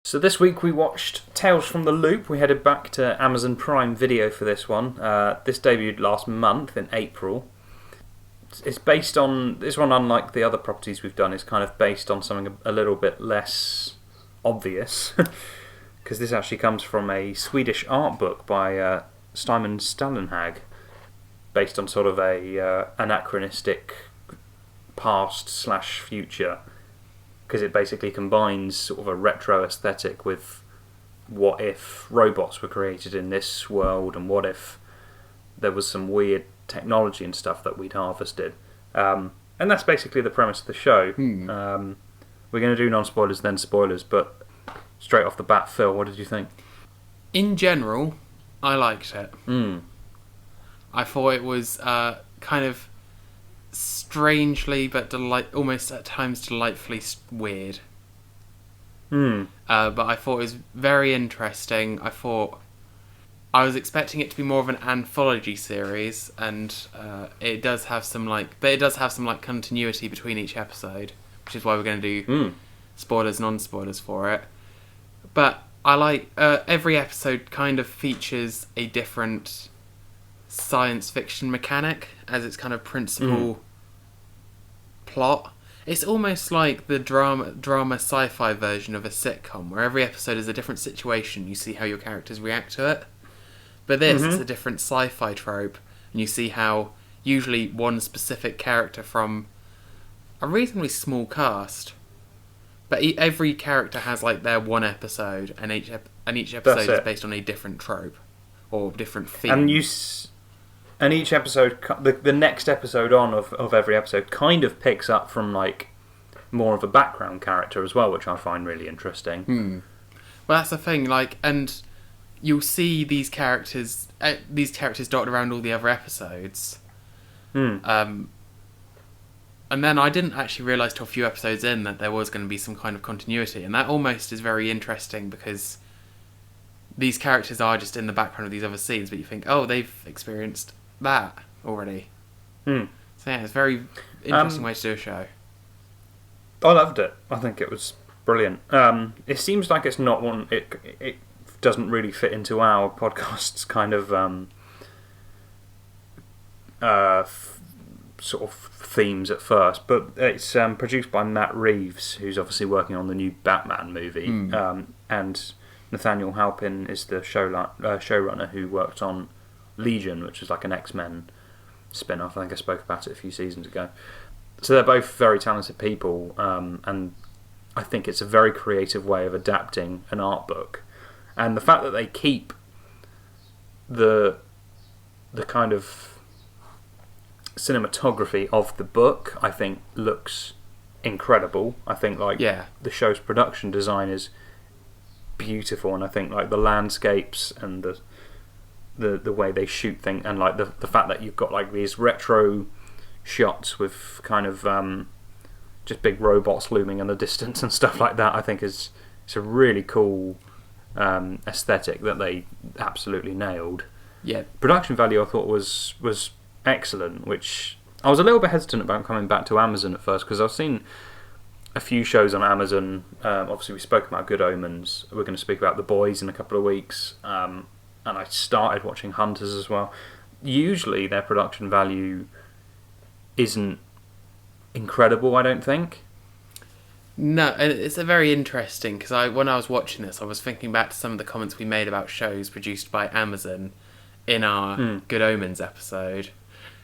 So this week we watched Tales from the Loop. We headed back to Amazon Prime Video for this one. This debuted last month in April. It's based on... This one, unlike the other properties we've done, is kind of based on something a little bit less obvious. Because this actually comes from a Swedish art book by Simon Stallenhag, based on sort of a anachronistic past/future. Because it basically combines sort of a retro aesthetic with what if robots were created in this world, and what if there was some weird technology and stuff that we'd harvested. And that's basically the premise of the show. We're going to do non-spoilers then spoilers, but straight off the bat, Phil, what did you think? In general, I liked it. I thought it was kind of strangely but almost at times delightfully weird. But I thought it was very interesting. I was expecting it to be more of an anthology series, and it does have some continuity between each episode, which is why we're going to do spoilers, non-spoilers for it. But I like every episode kind of features a different science fiction mechanic as its kind of principal plot. It's almost like the drama sci-fi version of a sitcom, where every episode is a different situation. You see how your characters react to it. But this is a different sci-fi trope, and you see how usually one specific character from a reasonably small cast, but every character has like their one episode, and each episode is based on a different trope or different theme. And each episode, the next episode on of every episode kind of picks up from like more of a background character as well, which I find really interesting. Well, that's the thing, and you'll see these characters dotted around all the other episodes. And then I didn't actually realise till a few episodes in that there was going to be some kind of continuity, and that almost is very interesting because these characters are just in the background of these other scenes, but you think, oh, they've experienced that already. So yeah, it's a very interesting way to do a show. I loved it. I think it was brilliant. It seems like it's not one... It doesn't really fit into our podcast's kind of sort of themes at first, but it's produced by Matt Reeves, who's obviously working on the new Batman movie, and Nathaniel Halpin is the showrunner who worked on Legion, which is like an X-Men spin-off. I think I spoke about it a few seasons ago. So they're both very talented people, and I think it's a very creative way of adapting an art book. And the fact that they keep the kind of cinematography of the book, I think, looks incredible. I think the show's production design is beautiful, and I think like the landscapes and the way they shoot things, and like the fact that you've got like these retro shots with kind of just big robots looming in the distance and stuff like that, I think it's a really cool aesthetic that they absolutely nailed. Production value I thought was excellent, which I was a little bit hesitant about coming back to Amazon at first, because I've seen a few shows on Amazon. Obviously we spoke about Good Omens, we're going to speak about The Boys in a couple of weeks, and I started watching Hunters as well. Usually their production value isn't incredible, I don't think. No, and it's a very interesting, because when I was watching this, I was thinking back to some of the comments we made about shows produced by Amazon in our Good Omens episode,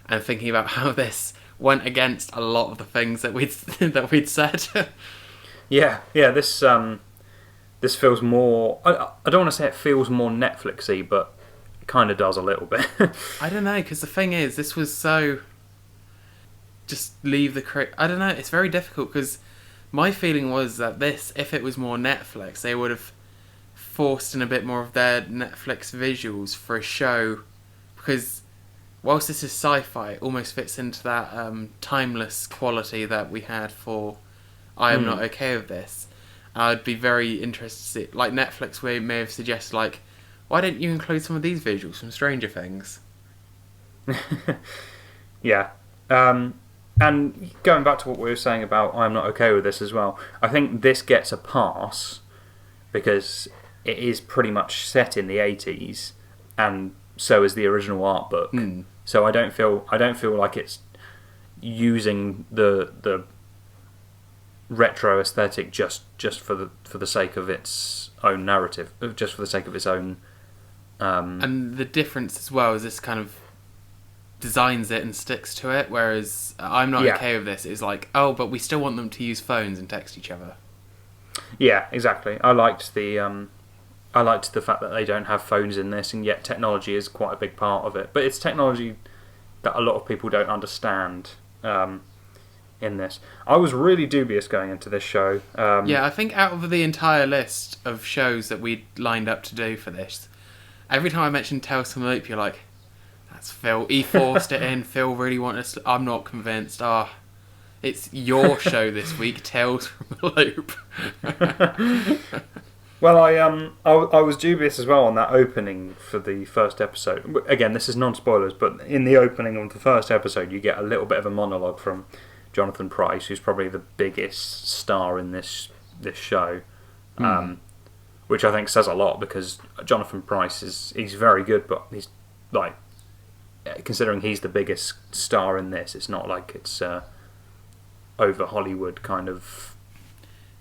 and thinking about how this went against a lot of the things that we'd said. This feels more... I don't want to say it feels more Netflixy, but it kind of does a little bit. I don't know, because the thing is, this was so... Just leave the... I don't know, it's very difficult, because my feeling was that this, if it was more Netflix, they would have forced in a bit more of their Netflix visuals for a show, because whilst this is sci-fi, it almost fits into that timeless quality that we had for I Am Not Okay With This. I'd be very interested to see, like Netflix may have suggested, like, why don't you include some of these visuals from Stranger Things? Yeah. And going back to what we were saying about I'm Not Okay With This as well, I think this gets a pass because it is pretty much set in the 80s, and so is the original art book. So I don't feel like it's using the retro aesthetic just for the sake of its own narrative, just for the sake of its own. And the difference as well is this kind of designs it and sticks to it, whereas I'm not okay with this. It's like, oh, but we still want them to use phones and text each other. Yeah, exactly. I liked the fact that they don't have phones in this, and yet technology is quite a big part of it. But it's technology that a lot of people don't understand in this. I was really dubious going into this show. Yeah, I think out of the entire list of shows that we'd lined up to do for this, every time I mentioned Tales from the Loop, you're like, that's Phill. He forced it in. Phill really wanted us to... I'm not convinced. It's your show this week, Tales from the Loop. Well, I was dubious as well on that opening for the first episode. Again, this is non-spoilers, but in the opening of the first episode, you get a little bit of a monologue from Jonathan Pryce, who's probably the biggest star in this show, which I think says a lot, because Jonathan Pryce he's very good, but he's like, considering he's the biggest star in this, it's not like it's over Hollywood kind of.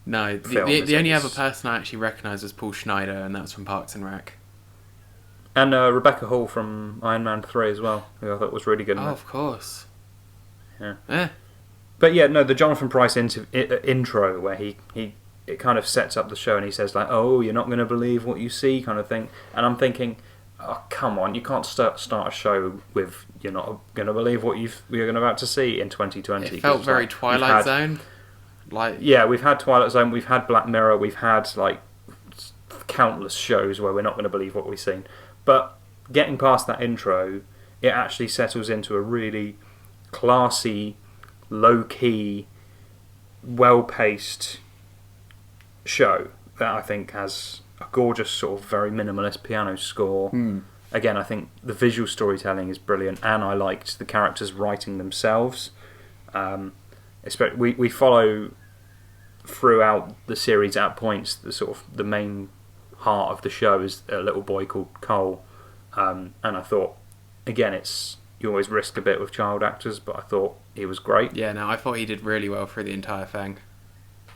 No, the only other person I actually recognised was Paul Schneider, and that was from Parks and Rec. And Rebecca Hall from Iron Man 3 as well, who I thought was really good in it. Oh, of course. Yeah. But yeah, no, the Jonathan Pryce intro where it kind of sets up the show, and he says like, "Oh, you're not going to believe what you see," kind of thing. And I'm thinking, oh, come on, you can't start a show with "you're not going to believe what you're about to see" in 2020. It felt very Twilight Zone. We've had Twilight Zone, we've had Black Mirror, we've had like countless shows where we're not going to believe what we've seen. But getting past that intro, it actually settles into a really classy, low-key, well-paced show that I think has a gorgeous sort of very minimalist piano score. Again, I think the visual storytelling is brilliant, and I liked the characters writing themselves. We follow throughout the series at points the main heart of the show is a little boy called Cole, and I thought, again, you always risk a bit with child actors, but I thought he was great. Yeah, no, I thought he did really well through the entire thing.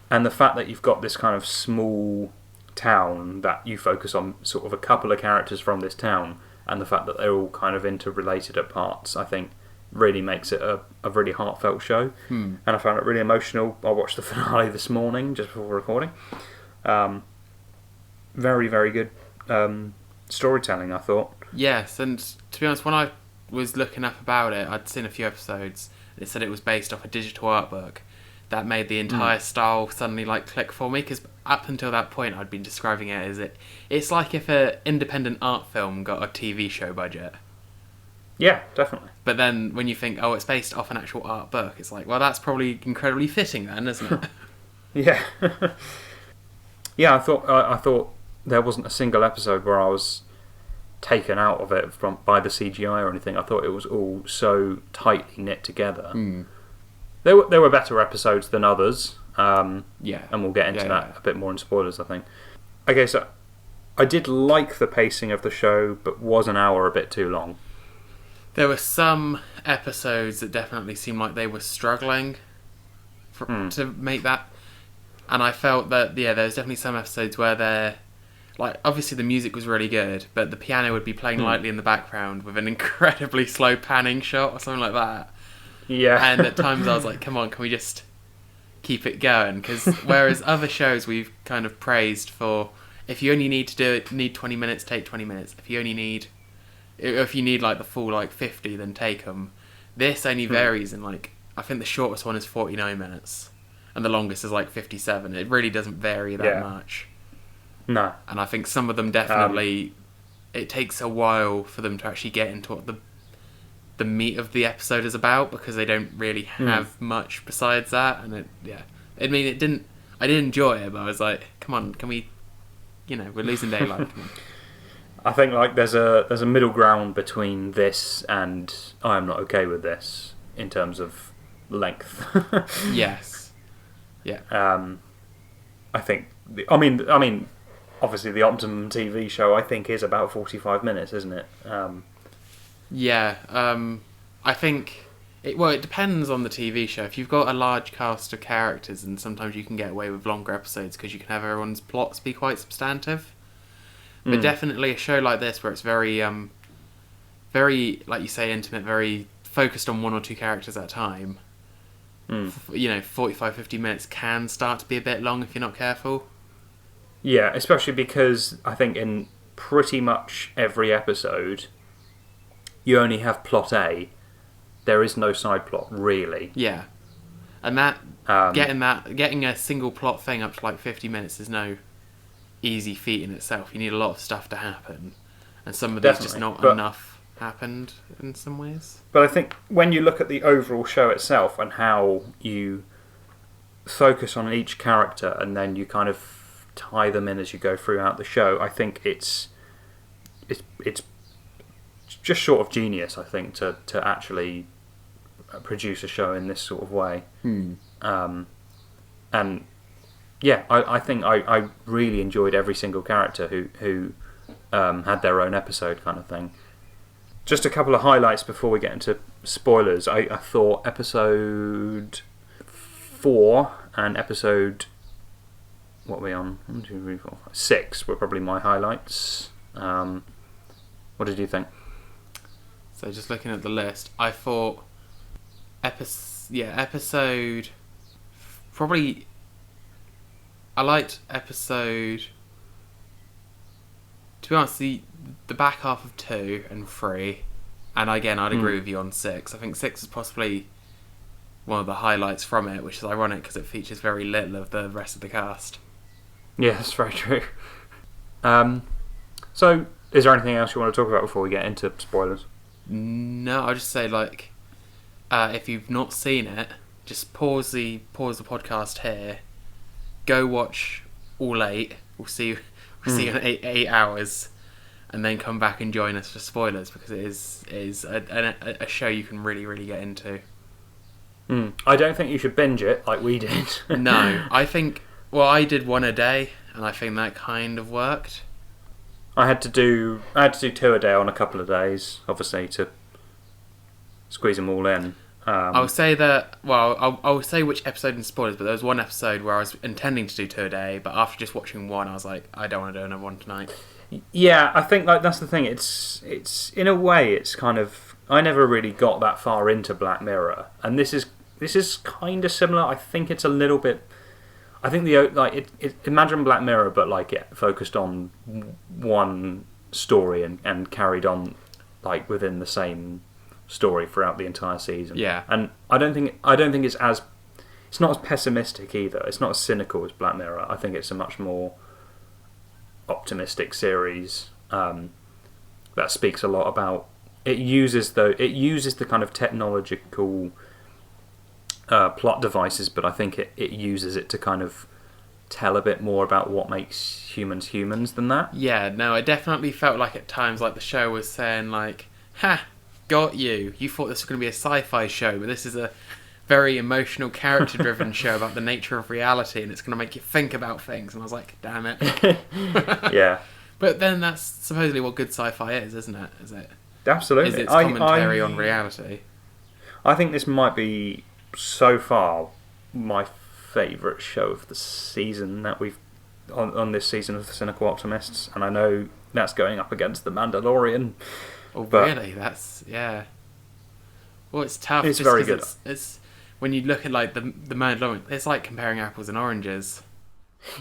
And the fact that you've got this kind of small town that you focus on sort of a couple of characters from this town, and the fact that they're all kind of interrelated at parts, I think really makes it a really heartfelt show. And I found it really emotional. I watched the finale this morning just before recording. Very, very good storytelling, I thought. Yes, and to be honest, when I was looking up about it, I'd seen a few episodes, and it said it was based off a digital art book. That made the entire style suddenly click for me, because up until that point I'd been describing it as it's like if an independent art film got a TV show budget. Yeah, definitely. But then when you think, oh, it's based off an actual art book, it's like, well, that's probably incredibly fitting then, isn't it? Yeah. Yeah, I thought there wasn't a single episode where I was taken out of it by the CGI or anything. I thought it was all so tightly knit together. There were better episodes than others. And we'll get into that a bit more in spoilers, I think. Okay, so I did like the pacing of the show, but was an hour a bit too long. There were some episodes that definitely seemed like they were struggling to make that. And I felt that, there's definitely some episodes where they're... obviously the music was really good, but the piano would be playing lightly in the background with an incredibly slow panning shot or something like that. Yeah. And at times I was like, come on, can we just keep it going? Because whereas other shows we've kind of praised for, if you only need 20 minutes, take 20 minutes. If you need the full 50, then take them. This only varies, and I think the shortest one is 49 minutes, and the longest is 57. It really doesn't vary that much. No. And I think some of them definitely, it takes a while for them to actually get into what the meat of the episode is about, because they don't really have much besides that. And I did enjoy it, but I was like, come on, can we, we're losing daylight. I think there's a middle ground between this and I am not okay with this in terms of length. Yes. Yeah. I think. I mean, obviously the optimum TV show, I think, is about 45 minutes, isn't it? I think it depends on the TV show. If you've got a large cast of characters, and sometimes you can get away with longer episodes because you can have everyone's plots be quite substantive. But definitely a show like this, where it's very, very, like you say, intimate, very focused on one or two characters at a time. 45, 50 minutes can start to be a bit long if you're not careful. Yeah, especially because I think in pretty much every episode, you only have plot A. There is no side plot, really. Yeah. And getting a single plot thing up to like 50 minutes is no easy feat in itself. You need a lot of stuff to happen. And some of these just not enough happened in some ways. But I think when you look at the overall show itself and how you focus on each character and then you kind of tie them in as you go throughout the show, I think it's just short of genius, I think, to actually produce a show in this sort of way. And yeah, I think I really enjoyed every single character who had their own episode kind of thing. Just a couple of highlights before we get into spoilers. I thought episode 4 and episode... What are we on? 1, 2, 3, 4, 5, 6 were probably my highlights. What did you think? So just looking at the list, I thought episode... Probably... I liked episode... To be honest, the back half of 2 and 3, and again, I'd agree with you on 6. I think 6 is possibly one of the highlights from it, which is ironic because it features very little of the rest of the cast. Yeah, that's very true. So, is there anything else you want to talk about before we get into spoilers? No, I'll just say, if you've not seen it, just pause the podcast here, go watch all 8. We'll see you in 8 hours, and then come back and join us for spoilers, because it is a show you can really, really get into. I don't think you should binge it like we did. No, I I did one a day, and I think that kind of worked. I had to do 2 a day on a couple of days, obviously, to squeeze them all in. I'll say that. Well, I'll say which episode in spoilers, but there was one episode where I was intending to do 2 a day, but after just watching one, I was like, I don't want to do another one tonight. Yeah, I think that's the thing. It's in a way, it's kind of. I never really got that far into Black Mirror, and this is kind of similar. I think it's a little bit. I think imagine Black Mirror, but it focused on one story and carried on within the same story throughout the entire season. Yeah. And I don't think it's not as pessimistic either. It's not as cynical as Black Mirror. I think it's a much more optimistic series that speaks a lot about. It uses the kind of technological plot devices, but I think it uses it to kind of tell a bit more about what makes humans than that. Yeah, no, I definitely felt like at times the show was saying ha, got you. You thought this was going to be a sci-fi show, but this is a very emotional, character-driven show about the nature of reality, and it's going to make you think about things. And I was like, damn it. Yeah. But then that's supposedly what good sci-fi is, isn't it? Is it? Absolutely. Is its commentary on reality. I think this might be, so far, my favourite show of the season that we've on this season of the Cynical Optimists, and I know that's going up against The Mandalorian. Oh, really? That's Well, it's tough. It's very good. It's when you look at the Mandalorian, it's like comparing apples and oranges.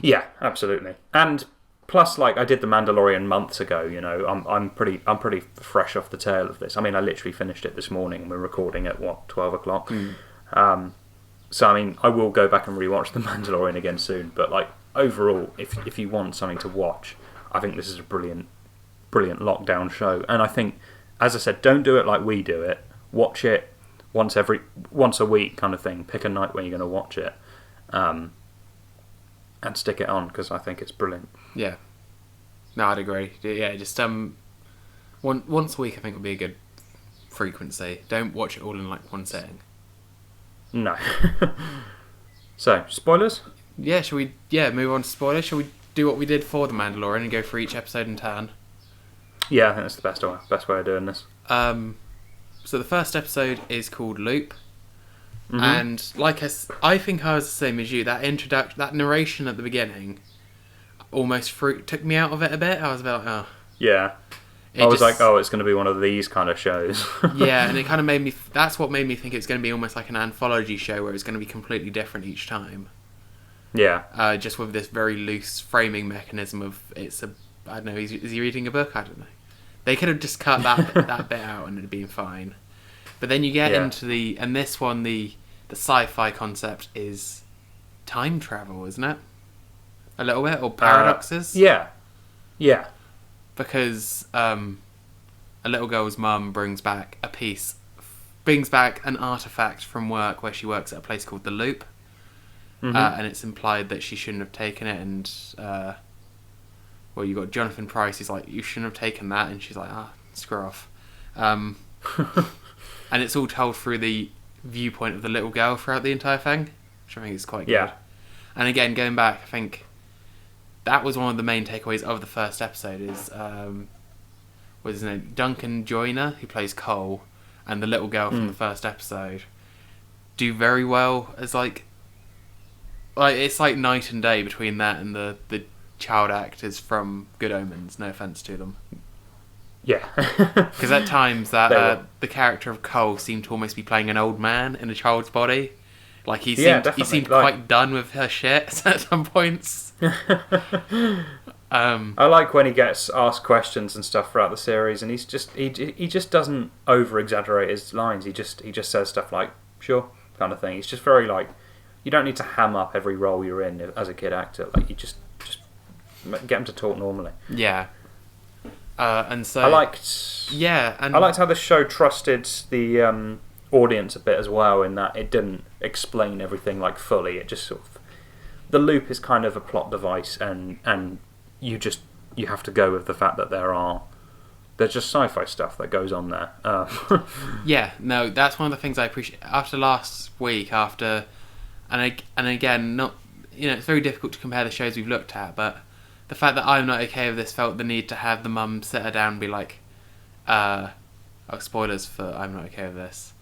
Yeah, absolutely. And plus, I did The Mandalorian months ago. I'm pretty fresh off the tail of this. I mean, I literally finished it this morning, and we're recording at 12 o'clock. So I mean, I will go back and rewatch The Mandalorian again soon. But overall, if you want something to watch, I think this is a brilliant lockdown show. And I think, as I said, don't do it like we do it. Watch it once a week kind of thing. Pick a night when you're going to watch it, and stick it on, because I think it's brilliant. Yeah, no, I'd agree. Yeah, just once a week I think would be a good frequency. Don't watch it all in one setting. No. So, spoilers? Yeah, shall we? Yeah, move on to spoilers. Shall we do what we did for The Mandalorian and go for each episode in turn? Yeah, I think that's the best way of doing this. So the first episode is called Loop. And like I think I was the same as you. That introduction, that narration at the beginning, almost took me out of it a bit. I was a bit like, oh. Yeah. I was like, oh, it's going to be one of these kind of shows. Yeah, and it kind of made me... That's what made me think it's going to be almost like an anthology show where it's going to be completely different each time. Yeah. Just with this very loose framing mechanism of it's a... I don't know, is he reading a book? I don't know. They could have just cut that bit out and it'd been fine. But then you get into the... And this one, the sci-fi concept is time travel, isn't it? A little bit? Or paradoxes? Yeah. Yeah. Because a little girl's mum brings back an artifact from work where she works at a place called The Loop. And it's implied that she shouldn't have taken it, and you got Jonathan Pryce, he's like, you shouldn't have taken that, and she's like, screw off. And it's all told through the viewpoint of the little girl throughout the entire thing, which I think is quite good. And again, going back, I think that was one of the main takeaways of the first episode is was his name Duncan Joyner, who plays Cole, and the little girl from the first episode do very well as like it's like night and day between that and the child actors from Good Omens. No offense to them. Yeah. Because at times that the character of Cole seemed to almost be playing an old man in a child's body. Like he seemed quite done with her shit at some points. I like when he gets asked questions and stuff throughout the series, and he just doesn't over exaggerate his lines. He just says stuff like "sure" kind of thing. He's just very like, you don't need to ham up every role you're in as a kid actor. Like you just get him to talk normally. Yeah. And so I liked how the show trusted the audience a bit as well, in that it didn't explain everything like fully. It just sort of, the loop is kind of a plot device, and you have to go with the fact that there's just sci-fi stuff that goes on there. Yeah, no, that's one of the things I appreciate. After last week, and again, not, it's very difficult to compare the shows we've looked at, but the fact that I'm not okay with this felt the need to have the mum sit her down and be like, spoilers for I'm not okay with this.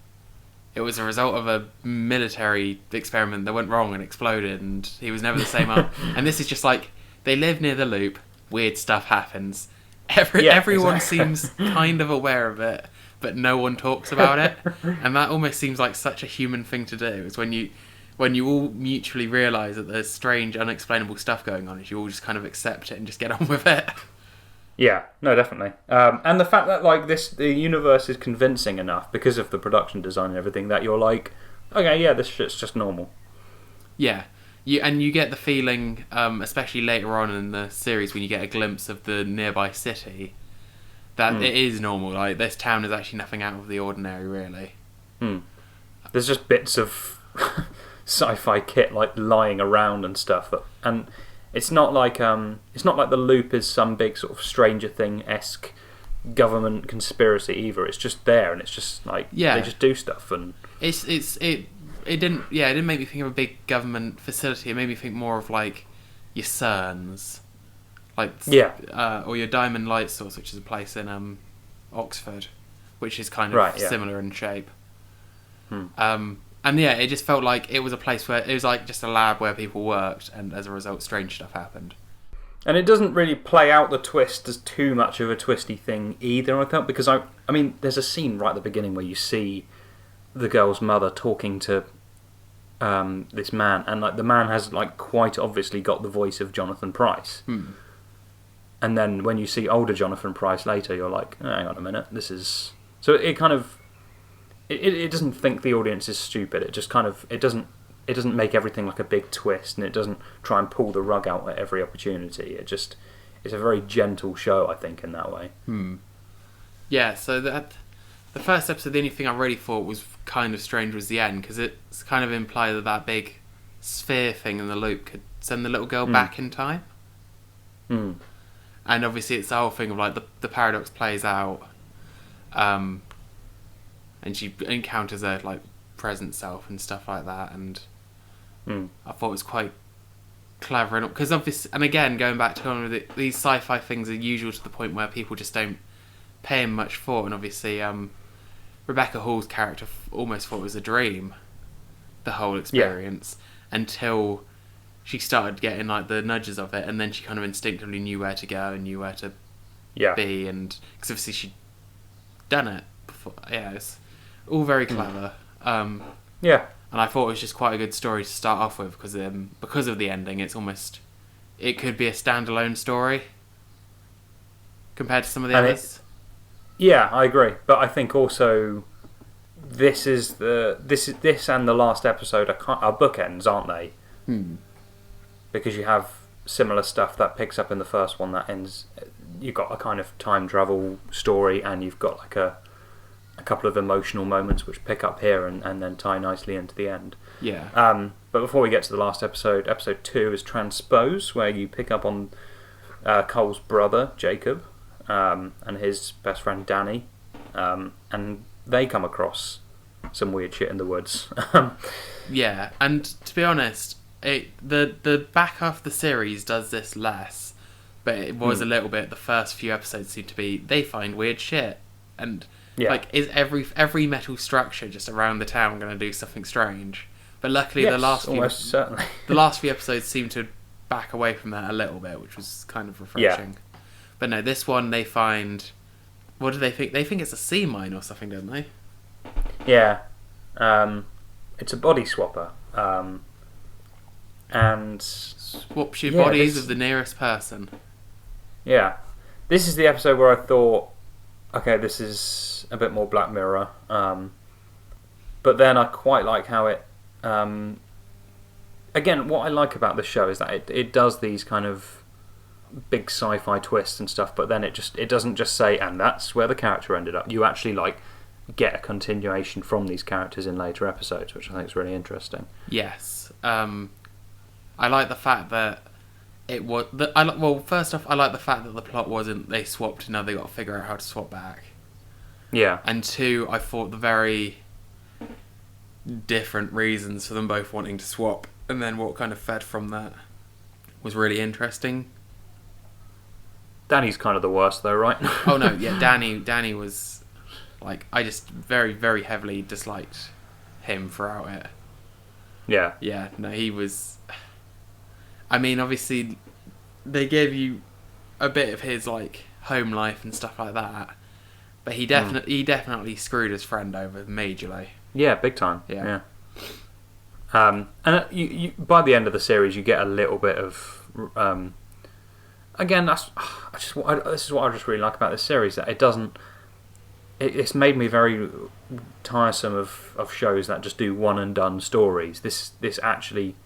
It was a result of a military experiment that went wrong and exploded, and he was never the same. And this is just like, they live near the loop, weird stuff happens. Everyone seems kind of aware of it, but no one talks about it. And that almost seems like such a human thing to do. It's when you all mutually realise that there's strange, unexplainable stuff going on, is you all just kind of accept it and just get on with it. Yeah, no, definitely. And the fact that the universe is convincing enough because of the production design and everything that you're like, okay, yeah, this shit's just normal. Yeah. You get the feeling, especially later on in the series when you get a glimpse of the nearby city, that it is normal. Like, this town is actually nothing out of the ordinary, really. There's just bits of sci-fi kit lying around and stuff, and it's not like the loop is some big sort of Stranger Thing-esque government conspiracy either. It's just there, and it's just they just do stuff, and it didn't make me think of a big government facility. It made me think more of like your CERNs, or your Diamond Light Source, which is a place in Oxford, which is kind of similar in shape. And it just felt like it was a place where it was like just a lab where people worked, and as a result, strange stuff happened. And it doesn't really play out the twist as too much of a twisty thing either, I thought, because I mean, there's a scene right at the beginning where you see the girl's mother talking to this man, and the man has quite obviously got the voice of Jonathan Pryce. And then when you see older Jonathan Pryce later, you're like, oh, hang on a minute, this is... So it kind of... It doesn't think the audience is stupid. It just kind of... It doesn't make everything like a big twist, and it doesn't try and pull the rug out at every opportunity. It's a very gentle show, I think, in that way. Yeah, so the first episode, the only thing I really thought was kind of strange was the end, because it's kind of implied that big sphere thing in the loop could send the little girl back in time. And obviously it's the whole thing of the paradox plays out, and she encounters her present self and stuff like that, and I thought it was quite clever, and because obviously, and again, going back to one of these sci-fi things are usual to the point where people just don't pay him much thought, and obviously, Rebecca Hall's character almost thought it was a dream, the whole experience, until she started getting like the nudges of it, and then she kind of instinctively knew where to go and knew where to be, and because obviously she'd done it before. Yeah, it's all very clever. And I thought it was just quite a good story to start off with because of the ending. It could be a standalone story compared to some of the others. I agree, but I think also this and the last episode are bookends, aren't they? Because you have similar stuff that picks up in the first one that ends. You've got a kind of time travel story, and you've got like a couple of emotional moments which pick up here and then tie nicely into the end. But before we get to the last episode 2 is Transpose, where you pick up on Cole's brother Jacob and his best friend Danny, and they come across some weird shit in the woods. And to be honest, the back half of the series does this less, but it was a little bit. The first few episodes seem to be they find weird shit, and like is every metal structure just around the town going to do something strange? But luckily, the last few episodes seem to back away from that a little bit, which was kind of refreshing. But no, this one they find. What do they think? They think it's a sea mine or something, don't they? Yeah, it's a body swapper. And swaps your bodies of the nearest person. Yeah, this is the episode where I thought, okay, this is a bit more Black Mirror. But then I quite like how it. Again, what I like about the show is that it does these kind of big sci-fi twists and stuff, but then it doesn't just say, and that's where the character ended up. You actually get a continuation from these characters in later episodes, which I think is really interesting. Yes. I like the fact that it was. First off, I like the fact that the plot wasn't they swapped and now they got to figure out how to swap back. Yeah. And two, I thought the very different reasons for them both wanting to swap, and then what kind of fed from that was really interesting. Danny's kind of the worst, though, right? Oh no, yeah, Danny was like I just very, very heavily disliked him throughout it. Yeah. Yeah. No, he was. I mean, obviously, they gave you a bit of his like home life and stuff like that, but he definitely screwed his friend over majorly. Yeah, big time. Yeah. And you by the end of the series, you get a little bit of. Again, this is what I just really like about this series, that it doesn't. It's made me very tiresome of shows that just do one and done stories. This actually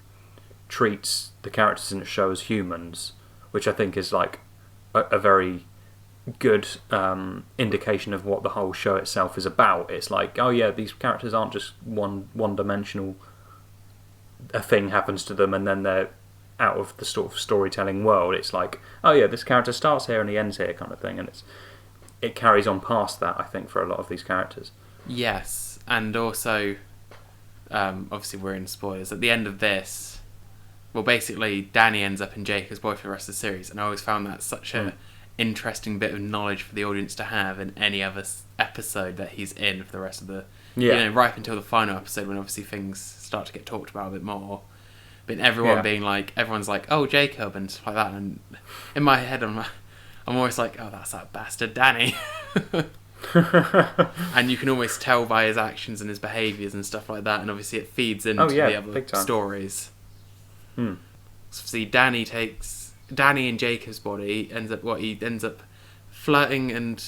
treats the characters in the show as humans, which I think is like a very good indication of what the whole show itself is about. It's like, oh yeah, these characters aren't just one dimensional. A thing happens to them and then they're out of the sort of storytelling world. It's like, oh yeah, this character starts here and he ends here, kind of thing, and it carries on past that, I think, for a lot of these characters. Yes, and also, obviously we're in spoilers. At the end of this, well, basically, Danny ends up in Jacob's boy for the rest of the series, and I always found that such a interesting bit of knowledge for the audience to have in any other episode that he's in for the rest of the... Yeah. Right up until the final episode, when obviously things start to get talked about a bit more. But everyone's like, oh, Jacob, and stuff like that, and in my head, I'm always like, oh, that's that bastard Danny. And you can almost tell by his actions and his behaviours and stuff like that, and obviously it feeds into the other stories. So see, Danny and Jacob's body, he ends up flirting and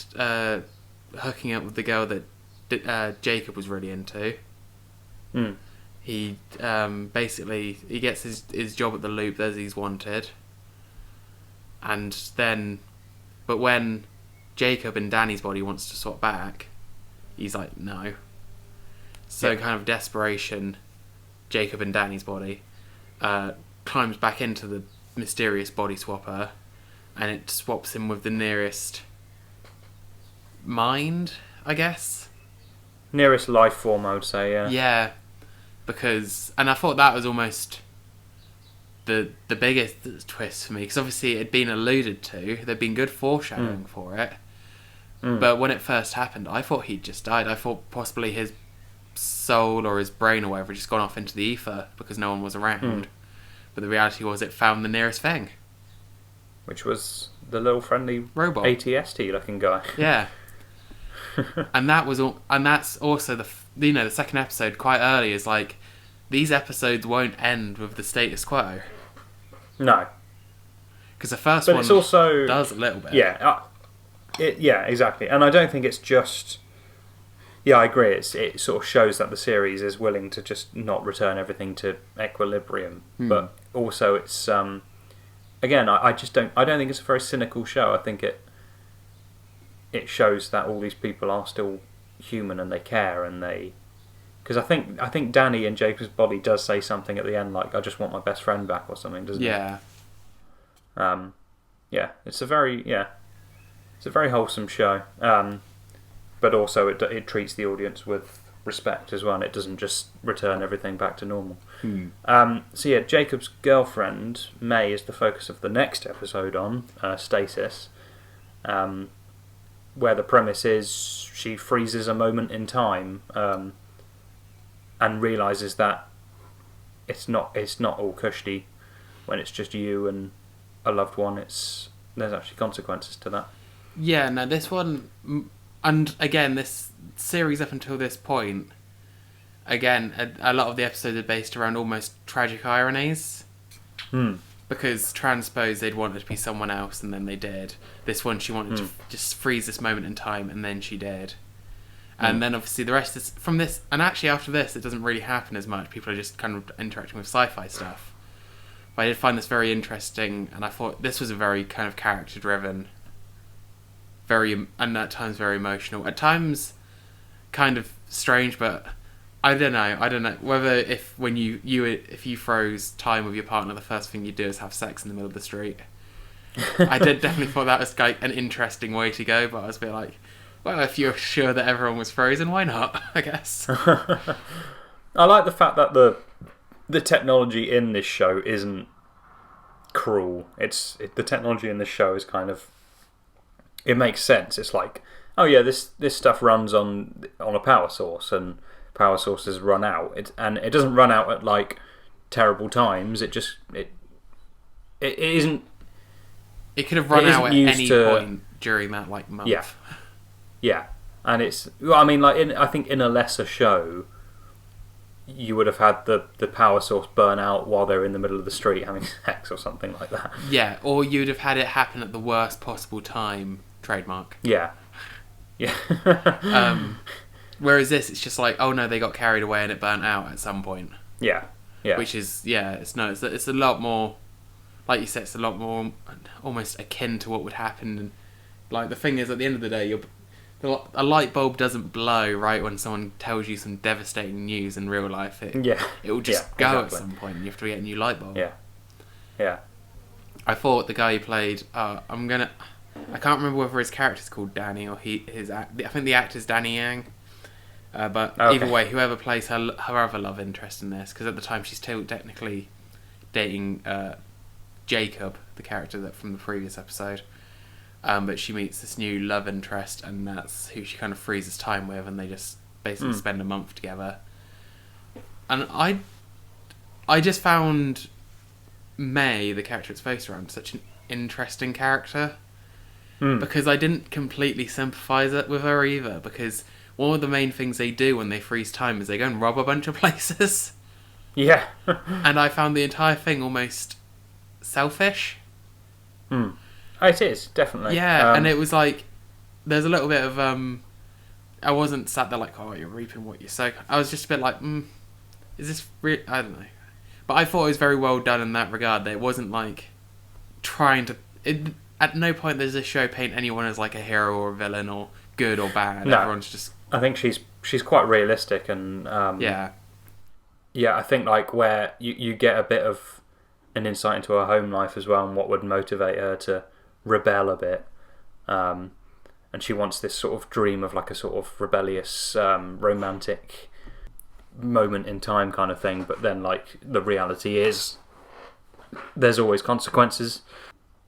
hooking up with the girl that Jacob was really into. He basically he gets his job at the Loop as he's wanted, and then, but when Jacob and Danny's body wants to swap back, he's like no. So kind of desperation, Jacob and Danny's body climbs back into the mysterious body swapper, and it swaps him with the nearest mind, I guess. Nearest life form, I would say. Yeah. Yeah. Because, and I thought that was almost the biggest twist for me, because obviously it had been alluded to, there'd been good foreshadowing for it, but when it first happened, I thought he'd just died. I thought possibly his soul or his brain or whatever had just gone off into the ether because no one was around. But the reality was it found the nearest thing, which was the little friendly robot, ATST looking guy. Yeah. And that's also the second episode quite early is like, these episodes won't end with the status quo. No, because the first but one it's also, does a little bit. Yeah, yeah, exactly. And I don't think it's just. Yeah, I agree. It sort of shows that the series is willing to just not return everything to equilibrium, but also it's again, I don't think it's a very cynical show. I think it shows that all these people are still human and they care, and because I think Danny in Jacob's body does say something at the end like, "I just want my best friend back" or something, doesn't it? Yeah. Yeah, it's a very wholesome show. But also it treats the audience with respect as well, and it doesn't just return everything back to normal. So yeah, Jacob's girlfriend, May, is the focus of the next episode on Stasis, where the premise is she freezes a moment in time and realises that it's not all cushy when it's just you and a loved one. There's actually consequences to that. Yeah, no, this one... And again, this series up until this point, again, a lot of the episodes are based around almost tragic ironies. Because transpose, they'd wanted to be someone else, and then they did. This one, she wanted to just freeze this moment in time, and then she did. And then obviously the rest is from this, and actually after this, it doesn't really happen as much. People are just kind of interacting with sci-fi stuff. But I did find this very interesting, and I thought this was a very kind of character-driven, and at times very emotional, at times kind of strange, but I don't know whether if you froze time with your partner, the first thing you do is have sex in the middle of the street. I did definitely thought that was like an interesting way to go, but I was a bit like, well, if you're sure that everyone was frozen, why not? I guess. I like the fact that the technology in this show isn't cruel. The technology in this show is kind of, it makes sense. It's like, oh yeah, this stuff runs on a power source, and power sources run out. And it doesn't run out at like terrible times. It isn't. It could have run out at any point during that like month. Yeah, and it's. Well, I mean, like I think in a lesser show, you would have had the power source burn out while they're in the middle of the street having sex or something like that. Yeah, or you'd have had it happen at the worst possible time. Trademark. Yeah. Whereas this, it's just like, oh no, they got carried away and it burnt out at some point. Yeah. Which is, it's a lot more, like you said, it's a lot more almost akin to what would happen. And like the thing is, at the end of the day, a light bulb doesn't blow right when someone tells you some devastating news in real life. It will just go exactly. At some point, and you have to get a new light bulb. Yeah. I thought the guy who played, I can't remember whether his character's called Danny or I think the actor's Danny Yang. But either way, whoever plays her other love interest in this, because at the time she's still technically dating Jacob, the character from the previous episode. But she meets this new love interest, and that's who she kind of freezes time with, and they just basically spend a month together. And I just found May, the character it's based around, such an interesting character. Because I didn't completely sympathise with her either, because one of the main things they do when they freeze time is they go and rob a bunch of places. Yeah. And I found the entire thing almost selfish. It is, definitely. Yeah, and it was like, there's a little bit of, I wasn't sat there like, oh, you're reaping what you sow. I was just a bit like, is this real? I don't know. But I thought it was very well done in that regard, that it wasn't like trying to... At no point does this show paint anyone as like a hero or a villain or good or bad. No. Everyone's just... I think she's quite realistic, and I think like where you get a bit of an insight into her home life as well, and what would motivate her to rebel a bit. And she wants this sort of dream of like a sort of rebellious romantic moment in time kind of thing, but then like the reality is there's always consequences,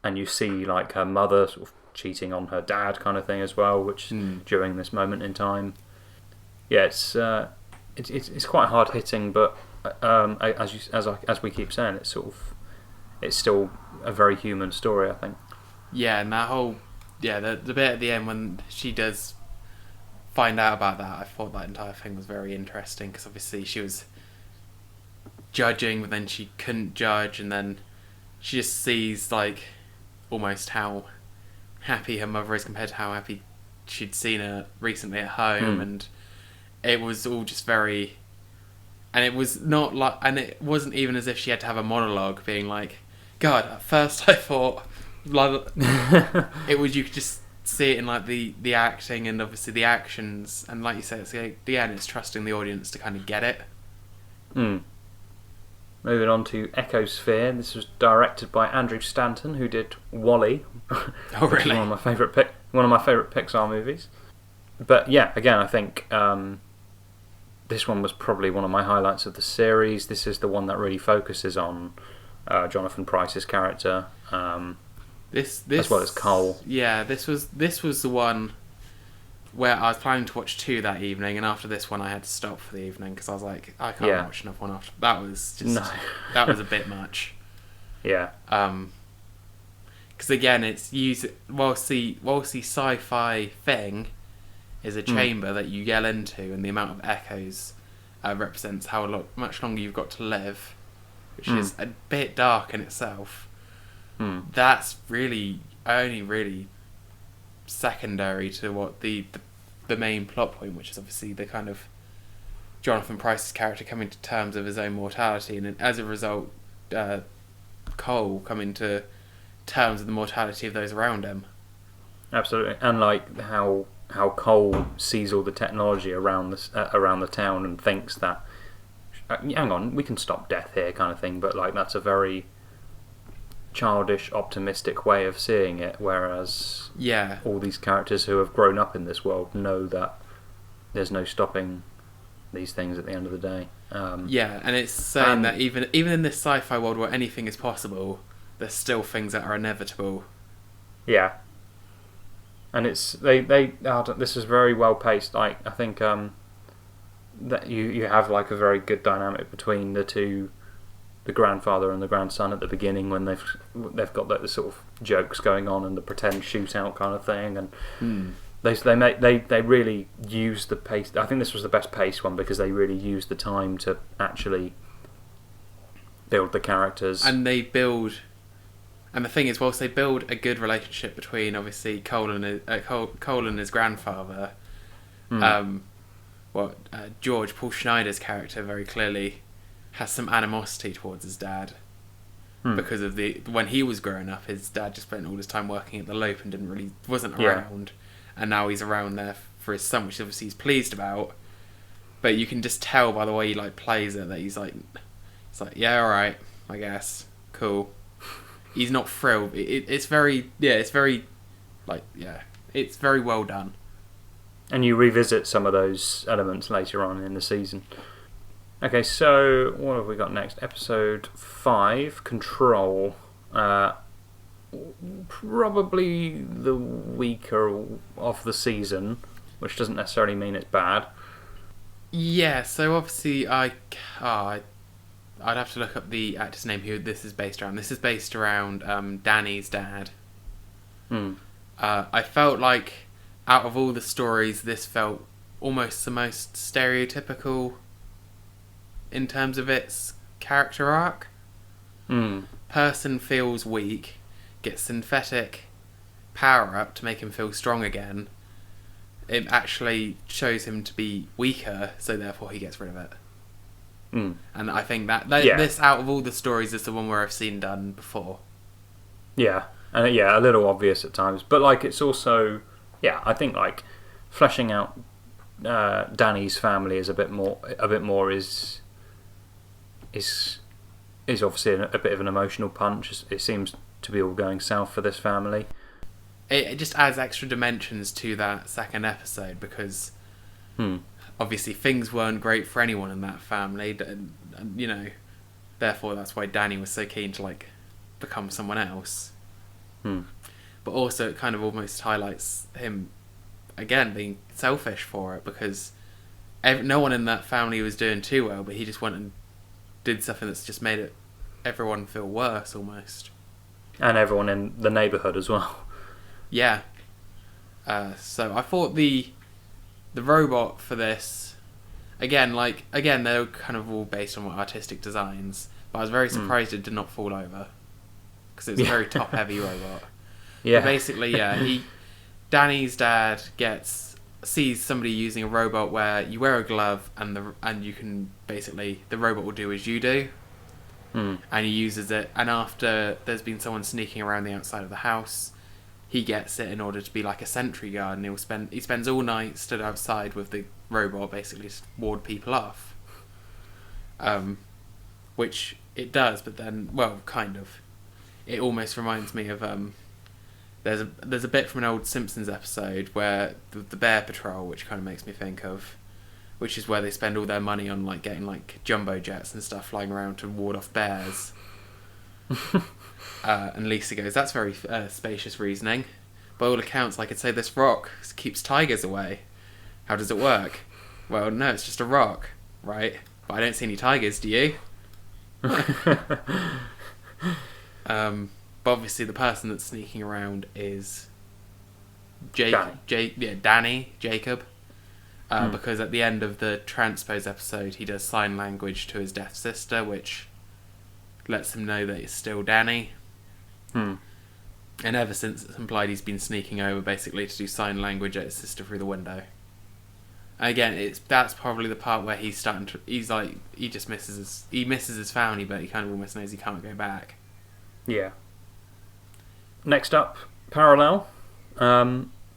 and you see like her mother sort of cheating on her dad kind of thing as well, which during this moment in time, yeah, it's quite hard hitting, but as we keep saying, it's still a very human story, I think. Yeah, and that whole the bit at the end when she does find out about that, I thought that entire thing was very interesting, because obviously she was judging, but then she couldn't judge, and then she just sees like almost how happy her mother is compared to how happy she'd seen her recently at home, and it was all just very, and it was not like, and it wasn't even as if she had to have a monologue being like, God, at first I thought, like, it was, you could just see it in like the acting and obviously the actions, and like you said, it's like, the end, it's trusting the audience to kind of get it. Moving on to Echosphere. This was directed by Andrew Stanton, who did WALL-E. Oh, really? Which is one of my favourite Pixar movies. But yeah, again, I think this one was probably one of my highlights of the series. This is the one that really focuses on Jonathan Pryce's character, this as well as Cole. Yeah, this was the one where I was planning to watch 2 that evening, and after this one I had to stop for the evening because I was like, I can't watch another one after. That was just that was a bit much. Yeah. Because again, it's whilst the sci-fi thing is a chamber that you yell into, and the amount of echoes represents how much longer you've got to live, which is a bit dark in itself. That's really only really secondary to what the main plot point, which is obviously the kind of Jonathan Pryce's character coming to terms with his own mortality, and as a result, Cole coming to terms with the mortality of those around him. Absolutely, and like how Cole sees all the technology around the town and thinks that, hang on, we can stop death here, kind of thing. But like that's a very childish, optimistic way of seeing it, whereas all these characters who have grown up in this world know that there's no stopping these things at the end of the day. And it's saying that even in this sci-fi world where anything is possible, there's still things that are inevitable. Yeah, and it's this is very well paced. Like I think that you have like a very good dynamic between the grandfather and the grandson at the beginning, when they've got the sort of jokes going on and the pretend shootout kind of thing, and they really use the pace. I think this was the best paced one because they really used the time to actually build the characters, and they build. And the thing is, whilst they build a good relationship between obviously Cole and his grandfather, George, Paul Schneider's character, very clearly has some animosity towards his dad because of when he was growing up, his dad just spent all his time working at the Loop and wasn't around, and now he's around there for his son, which obviously he's pleased about. But you can just tell by the way he like plays it that he's like, yeah, all right, I guess, cool. He's not thrilled. It's very well done. And you revisit some of those elements later on in the season. Okay, so what have we got next? Episode 5, Control. Probably the weaker of the season, which doesn't necessarily mean it's bad. Yeah, so obviously I'd have to look up the actor's name who this is based around. This is based around Danny's dad. I felt like out of all the stories, this felt almost the most stereotypical in terms of its character arc. Person feels weak, gets synthetic power up to make him feel strong again. It actually shows him to be weaker, so therefore he gets rid of it. And I think that this, out of all the stories, is the one where I've seen done before. Yeah, and a little obvious at times, but like it's also, I think like fleshing out Danny's family is a bit more is obviously a bit of an emotional punch. It seems to be all going south for this family. It just adds extra dimensions to that second episode because obviously things weren't great for anyone in that family, and therefore that's why Danny was so keen to like become someone else. Hmm. But also it kind of almost highlights him, again, being selfish for it, because no one in that family was doing too well, but he just went and did something that's just made everyone feel worse, almost. And everyone in the neighbourhood as well. Yeah. So I thought the robot for this, again, they're kind of all based on artistic designs, but I was very surprised it did not fall over, because it was a very top-heavy robot. Yeah. But basically, Danny's dad sees somebody using a robot where you wear a glove and you can basically, the robot will do as you do. And he uses it, and after there's been someone sneaking around the outside of the house, he gets it in order to be like a sentry guard, and he spends all night stood outside with the robot, basically to ward people off. Which it does, but then, well, kind of. It almost reminds me of there's a bit from an old Simpsons episode where the Bear Patrol, which kind of makes me think of, which is where they spend all their money on like getting like jumbo jets and stuff flying around to ward off bears. And Lisa goes, "That's very spacious reasoning. By all accounts, I could say this rock keeps tigers away. How does it work?" "Well, no, it's just a rock, right? But I don't see any tigers, do you?" But obviously the person that's sneaking around is Danny, Jacob. Because at the end of the Transpose episode, he does sign language to his deaf sister, which lets him know that it's still Danny. And ever since, it's implied he's been sneaking over basically to do sign language at his sister through the window. And again, that's probably the part where he just misses his family, but he kind of almost knows he can't go back. Yeah. Next up, Parallel.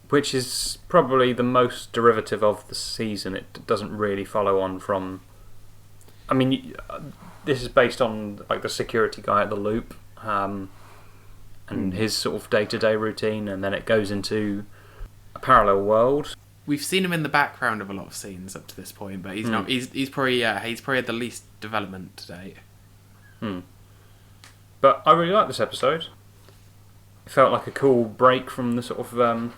Which is probably the most derivative of the season. It doesn't really follow on from... I mean, this is based on like the security guy at the Loop, and his sort of day-to-day routine, and then it goes into a parallel world. We've seen him in the background of a lot of scenes up to this point, but he's not. He's probably had the least development to date. But I really like this episode. It felt like a cool break from the sort of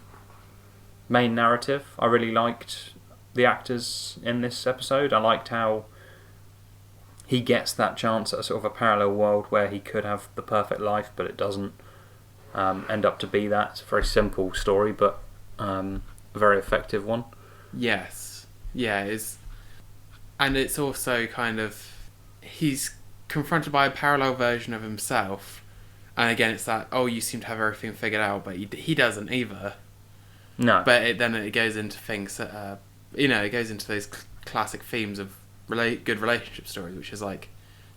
main narrative. I really liked the actors in this episode. I liked how he gets that chance at a sort of a parallel world where he could have the perfect life, but it doesn't end up to be that. It's a very simple story, but a very effective one. Yes. Yeah, and it's also kind of... He's confronted by a parallel version of himself, and again it's that, oh, you seem to have everything figured out, but he doesn't either. No. But then it goes into things that, it goes into those classic themes of good relationship stories, which is like,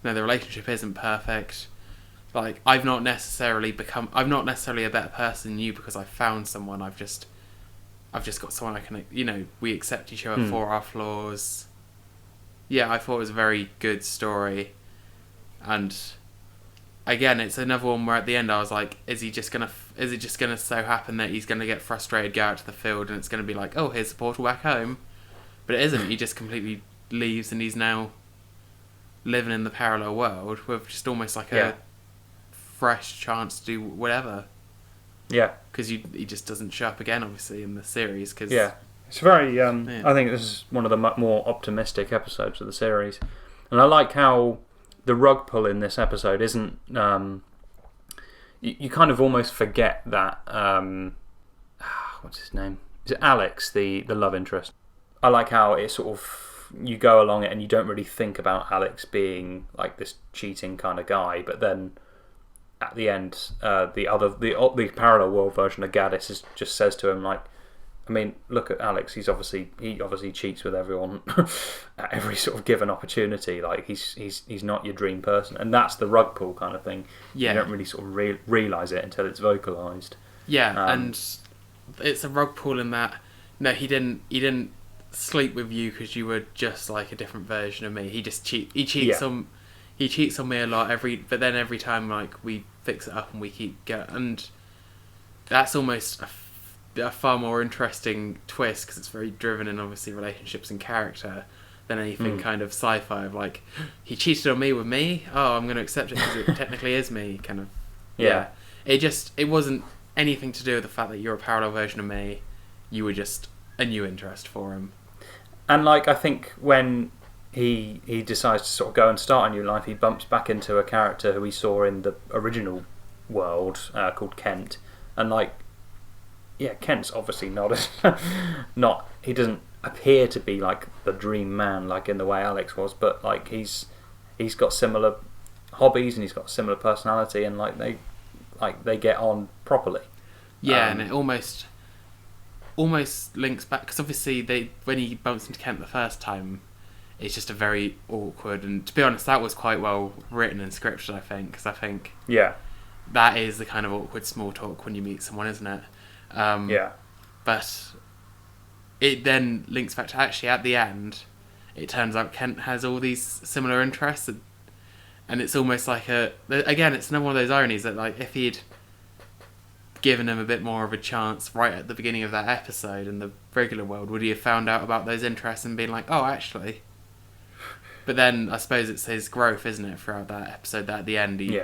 no, the relationship isn't perfect. Like, I've not necessarily a better person than you because I found someone. I've just got someone I can, we accept each other for our flaws. Yeah, I thought it was a very good story. And again, it's another one where at the end I was like, is it just gonna so happen that he's gonna get frustrated, go out to the field, and it's gonna be like, oh, here's the portal back home? But it isn't. He just completely leaves, and he's now living in the parallel world with just almost like a fresh chance to do whatever. Yeah. Because he just doesn't show up again, obviously, in the series. Cause, it's very... I think this is one of the more optimistic episodes of the series. And I like how the rug pull in this episode isn't... you kind of almost forget that... what's his name? Is it Alex, the love interest? I like how it sort of... You go along it and you don't really think about Alex being like this cheating kind of guy, but then at the end, the parallel world version of Gaddis just says to him, like, I mean, look at Alex. He obviously cheats with everyone at every sort of given opportunity. Like he's not your dream person, and that's the rug pull kind of thing. Yeah, you don't really sort of realise it until it's vocalised. Yeah, and it's a rug pull in that. No, he didn't sleep with you because you were just like a different version of me. He just cheats on me a lot but then every time like we fix it up and we keep going, and that's almost a far more interesting twist because it's very driven in obviously relationships and character than anything kind of sci-fi of like, he cheated on me with me, oh, I'm going to accept it because it technically is me kind of Yeah. It wasn't anything to do with the fact that you're a parallel version of me. You were just a new interest for him. And like, I think when he decides to sort of go and start a new life, he bumps back into a character who we saw in the original world called Kent. And like, yeah, Kent's obviously not he doesn't appear to be like the dream man like in the way Alex was, but like he's got similar hobbies and he's got a similar personality, and like they get on properly. Yeah, and it almost links back, because obviously when he bumps into Kent the first time, it's just a very awkward, and to be honest, that was quite well written and scripted, I think, because I think that is the kind of awkward small talk when you meet someone, isn't it? But it then links back to actually at the end, it turns out Kent has all these similar interests, and it's almost like again, it's another one of those ironies that like if he'd given him a bit more of a chance right at the beginning of that episode in the regular world, would he have found out about those interests and been like, oh, actually? But then I suppose it's his growth, isn't it, throughout that episode, that at the end he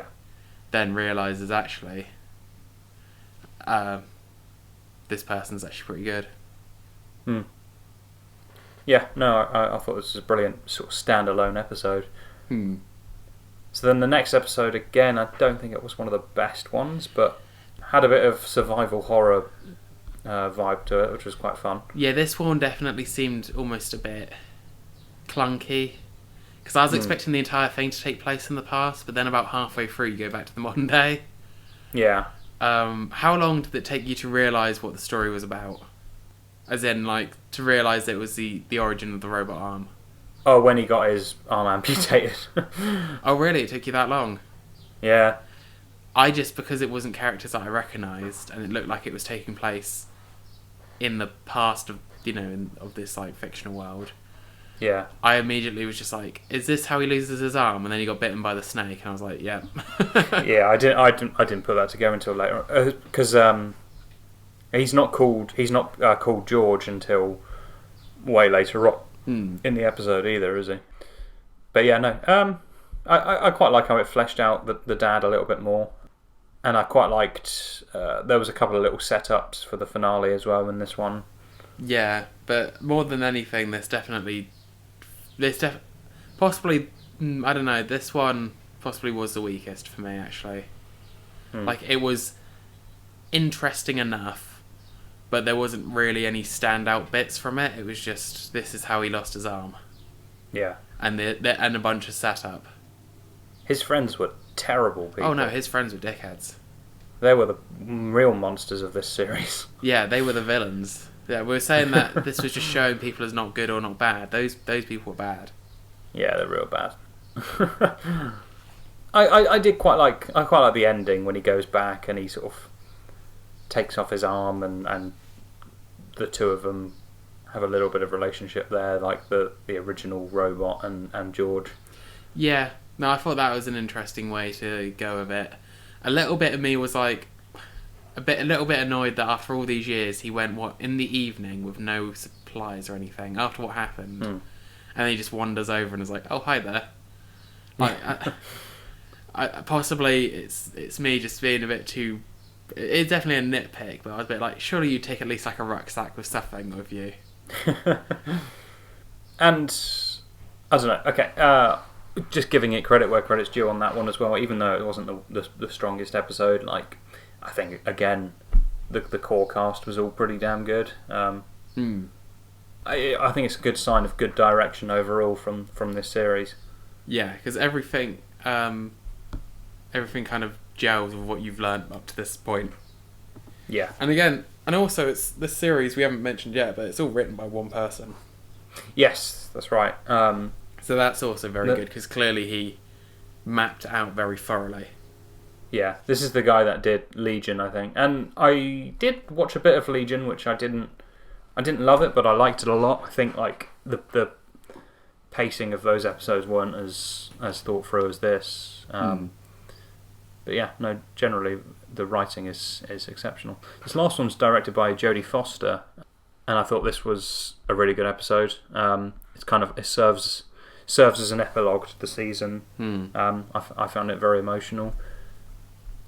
then realises actually this person's actually pretty good. Yeah, no, I thought this was a brilliant sort of standalone episode. So then the next episode, again, I don't think it was one of the best ones, but had a bit of survival horror vibe to it, which was quite fun. Yeah, this one definitely seemed almost a bit clunky, because I was expecting the entire thing to take place in the past, but then about halfway through you go back to the modern day. Yeah. How long did it take you to realise what the story was about? As in, like, to realise it was the origin of the robot arm? Oh, when he got his arm amputated. Oh, really? It took you that long? Yeah. Because it wasn't characters that I recognised, and it looked like it was taking place in the past of, of this, like, fictional world. Yeah. I immediately was just like, is this how he loses his arm? And then he got bitten by the snake, and I was like, yeah. Yeah, I didn't put that together until later, because he's not called George until way later on in the episode either, is he? But yeah, no. I quite like how it fleshed out the dad a little bit more, and I quite liked there was a couple of little setups for the finale as well in this one. Yeah, but more than anything, possibly, I don't know, this one possibly was the weakest for me, actually. Like, it was interesting enough, but there wasn't really any standout bits from it. It was just, this is how he lost his arm. Yeah. And and a bunch of setup. His friends were terrible people. Oh no, his friends were dickheads. They were the real monsters of this series. Yeah, they were the villains. Yeah, we were saying that this was just showing people as not good or not bad. Those people were bad. Yeah, they're real bad. I quite like the ending when he goes back and he sort of takes off his arm and the two of them have a little bit of relationship there, like the original robot and George. Yeah, no, I thought that was an interesting way to go with it. A little bit of me was like, a little bit annoyed that after all these years he went in the evening with no supplies or anything after what happened, and then he just wanders over and is like, "Oh, hi there." Like, I possibly it's me just being a bit too. It's definitely a nitpick, but I was a bit like, surely you take at least like a rucksack with stuffing with you. And I don't know. Okay, just giving it credit where credit's due on that one as well. Even though it wasn't the strongest episode, like I think again the core cast was all pretty damn good. I think it's a good sign of good direction overall from this series. Yeah, because everything kind of gels with what you've learned up to this point. Yeah. And also it's this series we haven't mentioned yet, but it's all written by one person. Yes, that's right. So that's also very good, because clearly he mapped out very thoroughly. Yeah, this is the guy that did Legion, I think. And I did watch a bit of Legion, which I didn't love it, but I liked it a lot. I think like the pacing of those episodes weren't as thought through as this. But yeah, no, generally the writing is exceptional. This last one's directed by Jodie Foster, and I thought this was a really good episode. It serves as an epilogue to the season. I found it very emotional.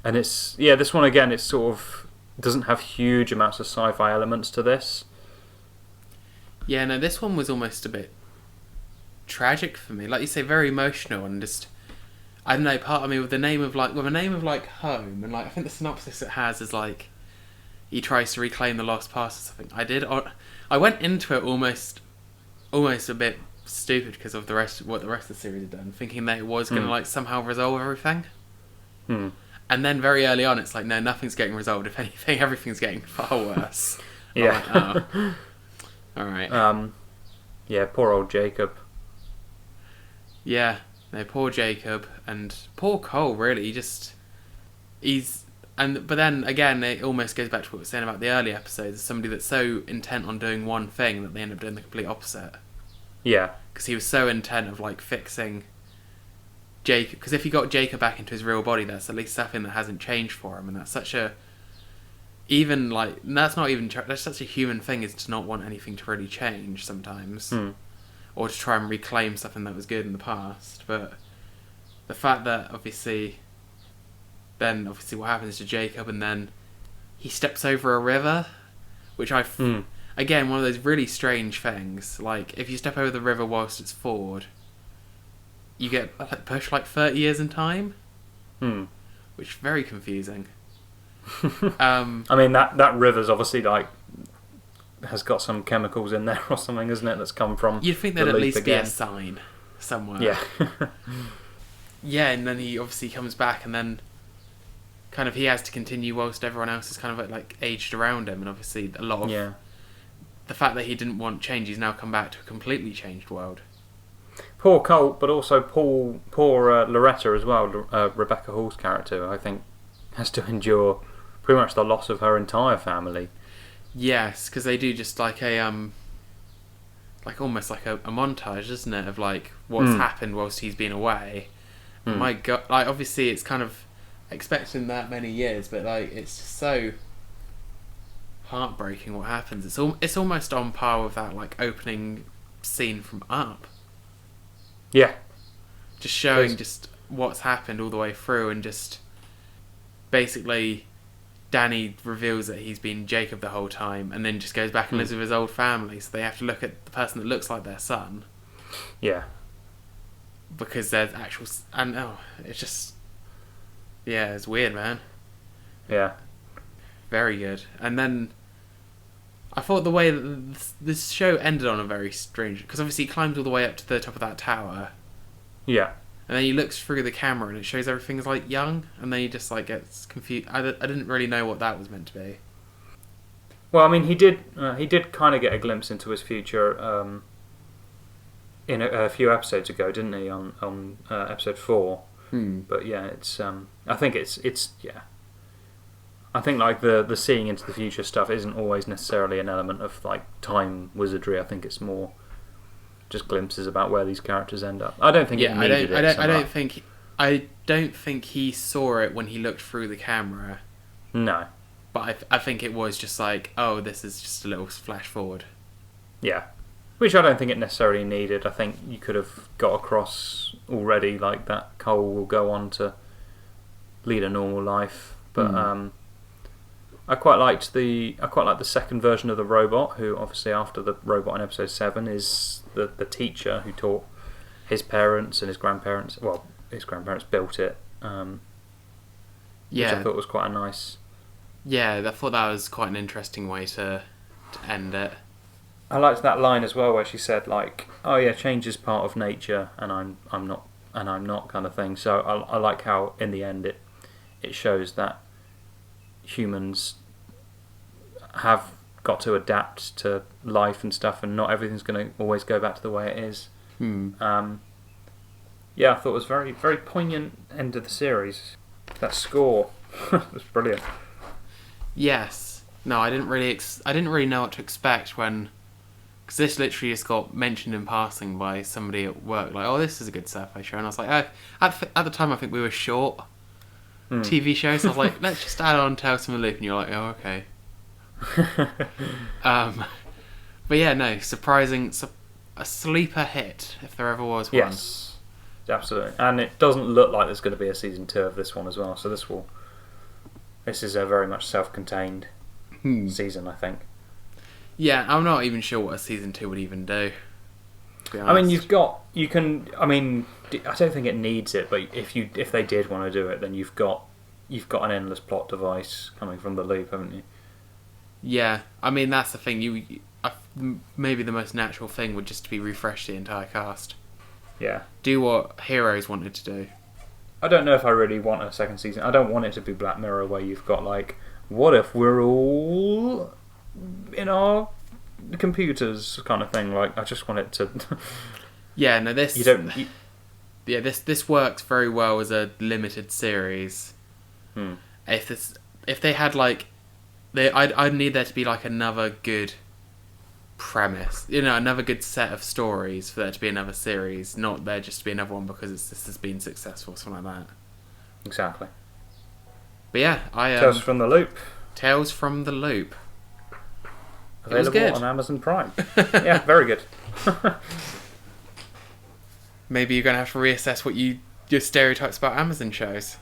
And this one again, it sort of doesn't have huge amounts of sci-fi elements to this. Yeah, no, this one was almost a bit tragic for me. Like you say, very emotional, and just, I don't know, part of me with the name of like home, and like I think the synopsis it has is like he tries to reclaim the lost past or something. I went into it almost a bit stupid because of what the rest of the series had done, thinking that it was going to like somehow resolve everything. And then very early on, it's like, no, nothing's getting resolved. If anything, everything's getting far worse. Yeah. Like, oh. All right. Yeah, poor old Jacob. Yeah, no, poor Jacob and poor Cole. Really, but then again, it almost goes back to what we were saying about the early episodes. Somebody that's so intent on doing one thing that they end up doing the complete opposite. Yeah, because he was so intent of like fixing Jacob. Because if he got Jacob back into his real body, that's at least something that hasn't changed for him, and that's such a that's such a human thing, is to not want anything to really change sometimes, or to try and reclaim something that was good in the past. But the fact that obviously what happens to Jacob, and then he steps over a river, which again, one of those really strange things. Like, if you step over the river whilst it's forward, you get pushed like 30 years in time, which is very confusing. I mean, that river's obviously like has got some chemicals in there or something, isn't it? That's come from. You'd think there'd at least be a sign somewhere. Yeah. Yeah, and then he obviously comes back, and then kind of he has to continue whilst everyone else is kind of like aged around him, and obviously a lot of the fact that he didn't want change, he's now come back to a completely changed world. Poor Colt, but also poor Loretta as well. Rebecca Hall's character, I think, has to endure pretty much the loss of her entire family. Yes, because they do just like almost like a montage, isn't it, of like what's happened whilst he's been away. My God, like obviously it's kind of expecting that many years, but like it's just so heartbreaking what happens. It's almost on par with that like opening scene from Up. Yeah, just showing just what's happened all the way through, and just basically Danny reveals that he's been Jacob the whole time, and then just goes back and lives with his old family, so they have to look at the person that looks like their son. Yeah. Because there's actual... And, it's just... Yeah, it's weird, man. Yeah. Very good. And then... I thought the way that this show ended on a very strange... Because obviously he climbs all the way up to the top of that tower. Yeah. And then he looks through the camera and it shows everything's like young, and then he just like gets confused. I didn't really know what that was meant to be. Well, I mean, he did kind of get a glimpse into his future in a few episodes ago, didn't he? On episode 4. But yeah, it's I think it's yeah. I think like the seeing into the future stuff isn't always necessarily an element of like time wizardry. I think it's more just glimpses about where these characters end up. I don't think it needed it. I don't think he saw it when he looked through the camera. No. But I think it was just like, oh, this is just a little flash forward. Yeah. Which I don't think it necessarily needed. I think you could have got across already like that Cole will go on to lead a normal life. But I quite liked the second version of the robot, who obviously after the robot in episode 7 is the teacher who taught his parents and his grandparents. Well, his grandparents built it. Which I thought was quite a nice. Yeah, I thought that was quite an interesting way to end it. I liked that line as well where she said like, "Oh yeah, change is part of nature, and I'm not," kind of thing. So I like how in the end it shows that humans have got to adapt to life and stuff, and not everything's going to always go back to the way it is. Yeah, I thought it was very, very poignant end of the series. That score was brilliant. Yes. No, I didn't really know what to expect when, because this literally just got mentioned in passing by somebody at work. Like, oh, this is a good sci-fi show, and I was like, at the time I think we were short TV shows. So I was like, let's just add on Tales from the Loop, and you're like, oh, okay. But yeah, no, surprising, a sleeper hit if there ever was one. Yes, absolutely. And it doesn't look like there's going to be a season 2 of this one as well. So this will This is a very much self-contained season, I think. Yeah, I'm not even sure what a season 2 would even do. I mean, I don't think it needs it, but if they did want to do it, then you've got an endless plot device coming from the loop, haven't you? Yeah, I mean, that's the thing. Maybe the most natural thing would just be refresh the entire cast. Yeah. Do what Heroes wanted to do. I don't know if I really want a second season. I don't want it to be Black Mirror where you've got like, what if we're all in our computers kind of thing. Like, I just want it to. Yeah, no, this. You don't. Yeah, this works very well as a limited series. If they had like, I'd need there to be like another good premise, another good set of stories for there to be another series, not there just to be another one because this has been successful, something like that. Exactly. But yeah, Tales from the Loop. Tales from the Loop. Available on Amazon Prime. Yeah, very good. Maybe you're going to have to reassess what your stereotypes about Amazon shows.